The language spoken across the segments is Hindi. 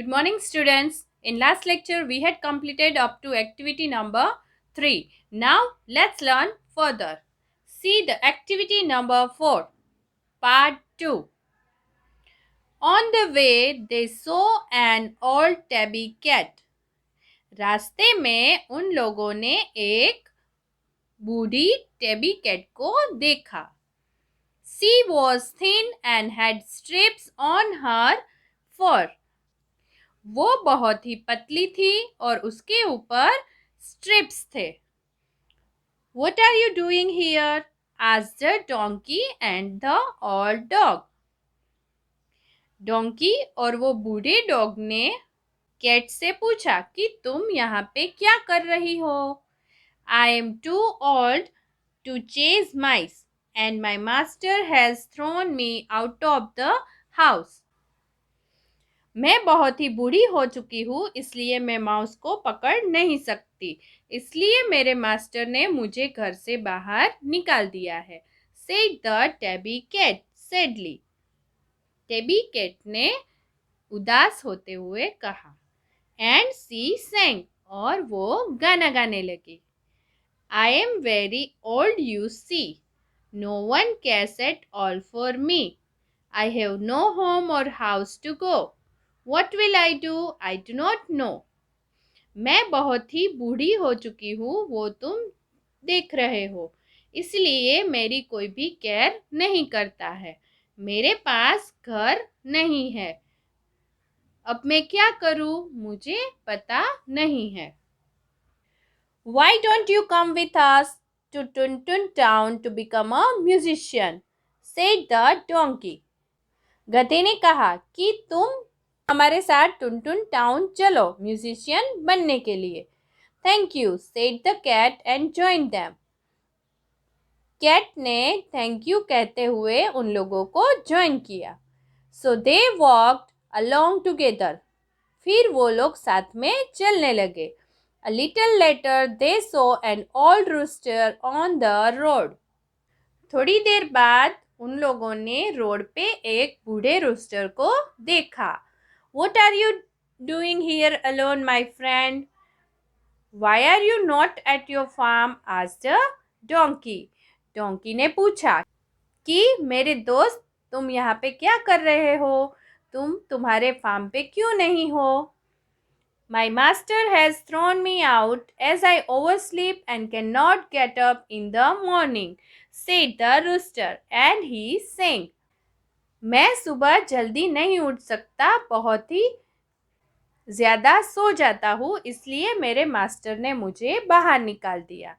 Good morning, students. In last lecture, we had completed up to activity number 3. Now, let's learn further. See the activity number 4, part 2. On the way, they saw an old tabby cat. रास्ते में उन लोगों ने एक बूढ़ी टेबी कैट को देखा. She was thin and had strips on her fur. वो बहुत ही पतली थी और उसके ऊपर स्ट्रिप्स थे. What are you doing here? asked the donkey and the old dog. Donkey और वो बूढ़े डॉग ने कैट से पूछा कि तुम यहाँ पे क्या कर रही हो. I am too old to chase mice and my master has thrown me out of the house. मैं बहुत ही बूढ़ी हो चुकी हूँ, इसलिए मैं माउस को पकड़ नहीं सकती. इसलिए मेरे मास्टर ने मुझे घर से बाहर निकाल दिया है. Said the tabby cat sadly. Tabby cat ने उदास होते हुए कहा. And she sang. और वो गाना गाने लगी. I am very old, you see. No one cares at all for me. I have no home or house to go. What will I do? I do not know. मैं बहुत ही बूढ़ी हो चुकी हूँ, वो तुम देख रहे हो. इसलिए मेरी कोई भी केयर नहीं करता है. मेरे पास घर नहीं है. अब मैं क्या करूँ, मुझे पता नहीं है. Why don't you come with us to Tuntun town to become a musician? said the donkey. गधे ने कहा कि तुम हमारे साथ टुनटुन टाउन चलो म्यूजिशियन बनने के लिए. Thank you said the cat and join them. Cat ने थैंक यू कहते हुए उन लोगों को ज्वाइन किया. So they walked along together. फिर वो लोग साथ में चलने लगे. A little later they saw an old rooster on the road. थोड़ी देर बाद उन लोगों ने रोड पे एक बूढ़े रूस्टर को देखा. What are you doing here alone, my friend? Why are you not at your farm? asked the donkey. Donkey ने पूछा कि मेरे दोस्त तुम यहाँ पे क्या कर रहे हो? तुम तुम्हारे फार्म पे क्यों नहीं हो? My master has thrown me out as I oversleep and cannot get up in the morning, said the rooster, and he sang. मैं सुबह जल्दी नहीं उठ सकता, बहुत ही ज़्यादा सो जाता हूँ, इसलिए मेरे मास्टर ने मुझे बाहर निकाल दिया.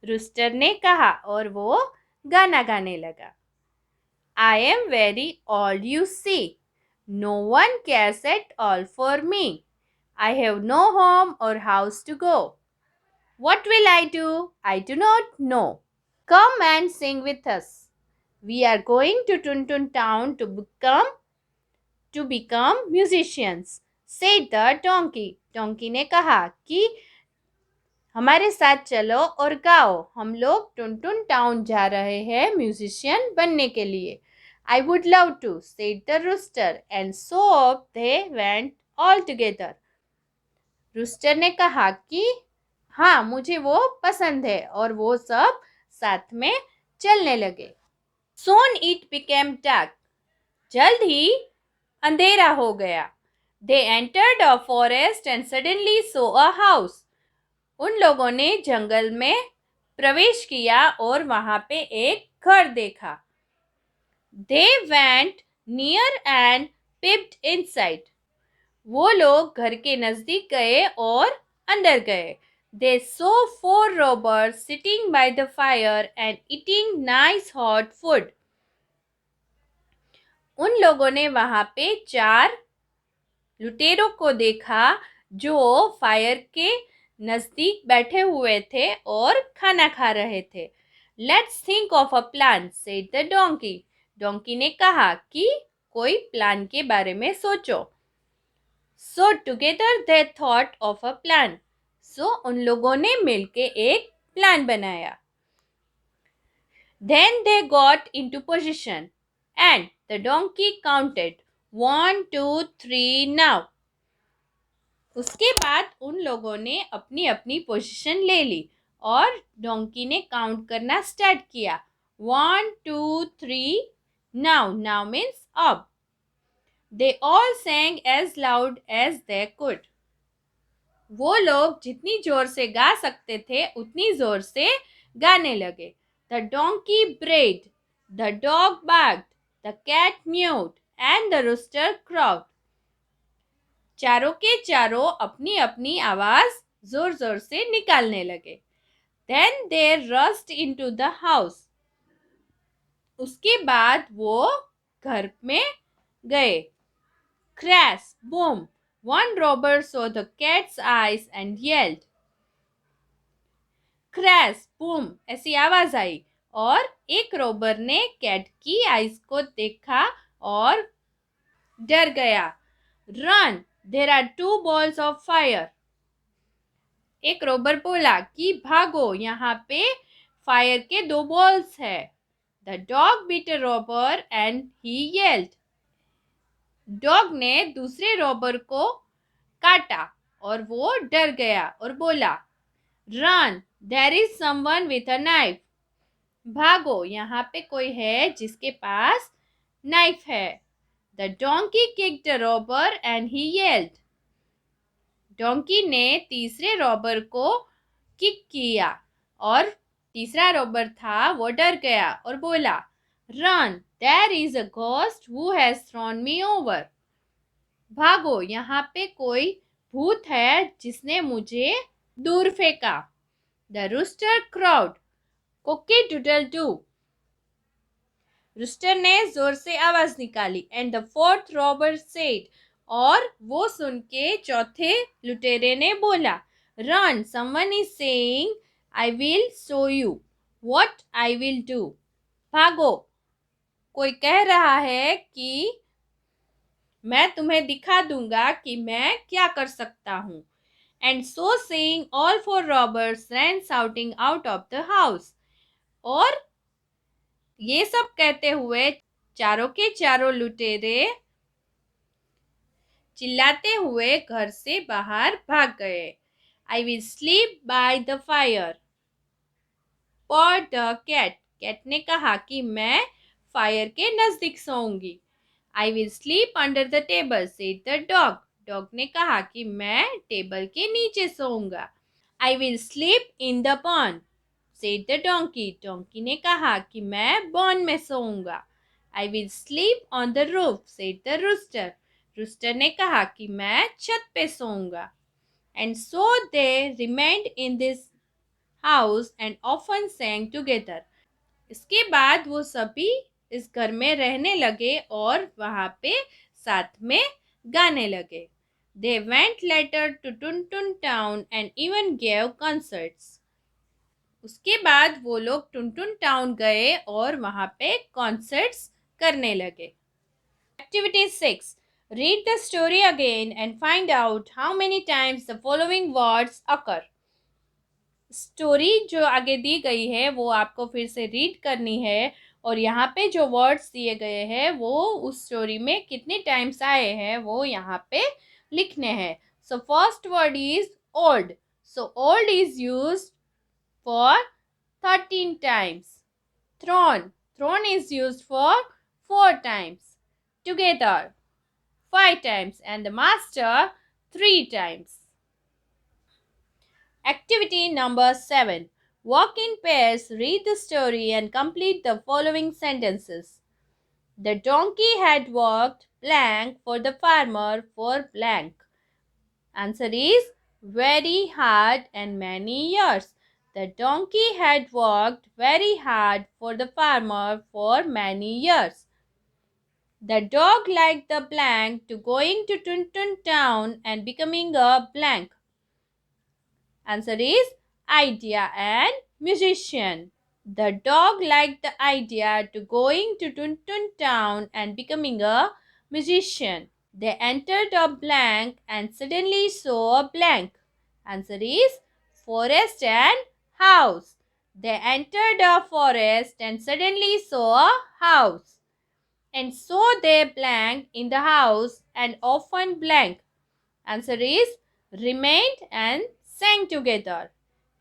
रूस्टर ने कहा और वो गाना गाने लगा. I am very old, you see. No one cares at all for me. I have no home or house to go. What will I do? I do not know. Come and sing with us. We are going to Tuntun town to become musicians, said the donkey. Donkey ने कहा कि हमारे साथ चलो और गाओ. हम लोग टुनटुन टाउन जा रहे हैं म्यूजिशियन बनने के लिए. I would love to, said the rooster, and so off they went all together. Rooster ने कहा कि हाँ मुझे वो पसंद है और वो सब साथ में चलने लगे. Soon it became dark. जल्द ही अंधेरा हो गया. They entered a forest and suddenly saw a house. उन लोगों ने जंगल में प्रवेश किया और वहां पे एक घर देखा. They went near and peeped inside. वो लोग घर के नजदीक गए और अंदर गए. They saw 4 robbers sitting by the fire and eating nice hot food. उन लोगों ने वहां पे 4 लुटेरों को देखा जो फायर के नजदीक बैठे हुए थे और खाना खा रहे थे. Let's think of a plan, said the donkey. Donkey ने कहा कि कोई प्लान के बारे में सोचो. So together they thought of a plan. So उन लोगों ने मिलके एक प्लान बनाया. Then they got into position and the donkey counted 1 2 3 now. उसके बाद उन लोगों ने अपनी अपनी पोजीशन ले ली और डोंकी ने काउंट करना स्टार्ट किया. 1, 2, 3. नाउ नाउ मीन्स अब. They all sang as loud as they could. वो लोग जितनी जोर से गा सकते थे उतनी जोर से गाने लगे. The donkey brayed, the dog barked, the cat mewed and the rooster crowed. चारों के चारों अपनी अपनी आवाज जोर जोर से निकालने लगे. Then they rushed into the house. उसके बाद वो घर में गए. Crash, boom. One robber saw the cat's eyes and yelled. Crash, boom ऐसी आवाज आई और एक रोबर ने कैट की आइज को देखा और डर गया. Run, there are 2 balls of fire. एक रोबर बोला कि भागो, यहाँ पे फायर के 2 बॉल्स है. The dog bit a robber and he yelled. डॉग ने दूसरे रॉबर को काटा और वो डर गया और बोला. Run, there is someone with a knife. भागो, यहाँ पे कोई है जिसके पास नाइफ है. The donkey kicked the robber and he yelled. डोंकी ने तीसरे रॉबर को किक किया और तीसरा रॉबर था वो डर गया और बोला. Run, there is a ghost who has thrown me over. भागो, यहाँ पे कोई भूत है जिसने मुझे दूर फेंका. द रूस्टर क्राउड, कोकी डूडल डू. रूस्टर ने जोर से आवाज निकाली. And the fourth robber said, और वो सुन के चौथे लुटेरे ने बोला. Run, someone is saying I will show you what I will do. भागो, कोई कह रहा है कि मैं तुम्हें दिखा दूंगा कि मैं क्या कर सकता हूँ. And so saying all 4 robbers ran shouting out of the house. और ये सब कहते हुए चारों के चारों लुटेरे चिल्लाते हुए घर से बाहर भाग गए. I will sleep by the fire, पॉ द कैट. कैट ने कहा कि मैं फायर के नजदीक सोऊंगी. I will sleep under the table, said the dog. Dog ने कहा कि मैं टेबल के नीचे सोऊंगा. I will sleep in the barn, said the donkey. Donkey ने कहा कि मैं बॉर्न में सोऊंगा. I will sleep on the roof, said the rooster. Rooster ने कहा कि मैं छत पे सोऊंगा. And so they remained in this house and often sang together. इसके बाद वो सभी इस घर में रहने लगे और वहाँ पे साथ में गाने लगे. They went later to Tuntun Town and even gave concerts. उसके बाद वो लोग टुनटुन टाउन गए और वहाँ पे कॉन्सर्ट्स करने लगे. Activity 6. Read the story again and find out how many times the following words occur. Story जो आगे दी गई है वो आपको फिर से रीड करनी है और यहाँ पे जो वर्ड्स दिए गए हैं वो उस स्टोरी में कितने टाइम्स आए हैं वो यहाँ पे लिखने हैं. So first word is old. So old is used for 13 times. Throne. Throne is used for 4 times. Together 5 times and the master 3 times. Activity number 7. Walk in pairs, read the story and complete the following sentences. The donkey had worked blank for the farmer for blank. Answer is very hard and many years. The donkey had worked very hard for the farmer for many years. The dog liked the blank to going to Tuntun town and becoming a blank. Answer is idea and musician. The dog liked the idea to going to Tuntun town and becoming a musician. They entered a blank and suddenly saw a blank. Answer is forest and house. They entered a forest and suddenly saw a house. And so they blank in the house and often blank. Answer is remained and sang together.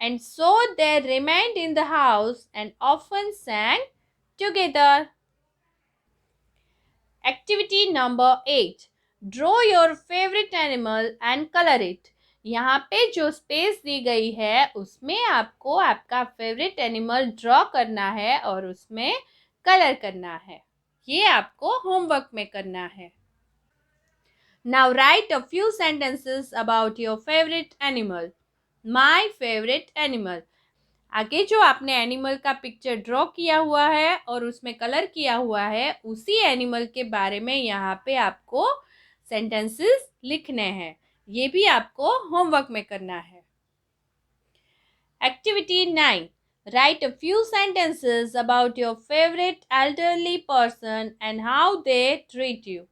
And so they remained in the house and often sang together. Activity number 8. Draw your favorite animal and color it. यहाँ पे जो स्पेस दी गई है उसमें आपको आपका फेवरेट एनिमल ड्रॉ करना है और उसमें कलर करना है. ये आपको होमवर्क में करना है. Now write a few sentences about your favorite animal. My favorite animal. आगे जो आपने एनिमल का पिक्चर ड्रॉ किया हुआ है और उसमें कलर किया हुआ है उसी एनिमल के बारे में यहाँ पे आपको सेंटेंसेस लिखने हैं. ये भी आपको होमवर्क में करना है. Activity 9. Write a few sentences about your favorite elderly person and how they treat you.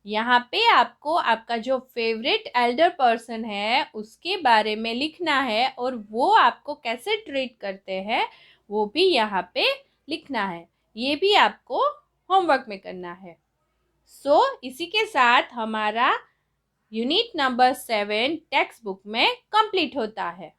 यहाँ पे आपको आपका जो फेवरेट एल्डर पर्सन है उसके बारे में लिखना है और वो आपको कैसे ट्रीट करते हैं वो भी यहाँ पे लिखना है. ये भी आपको होमवर्क में करना है. इसी के साथ हमारा यूनिट नंबर 7 टेक्स्ट बुक में कंप्लीट होता है.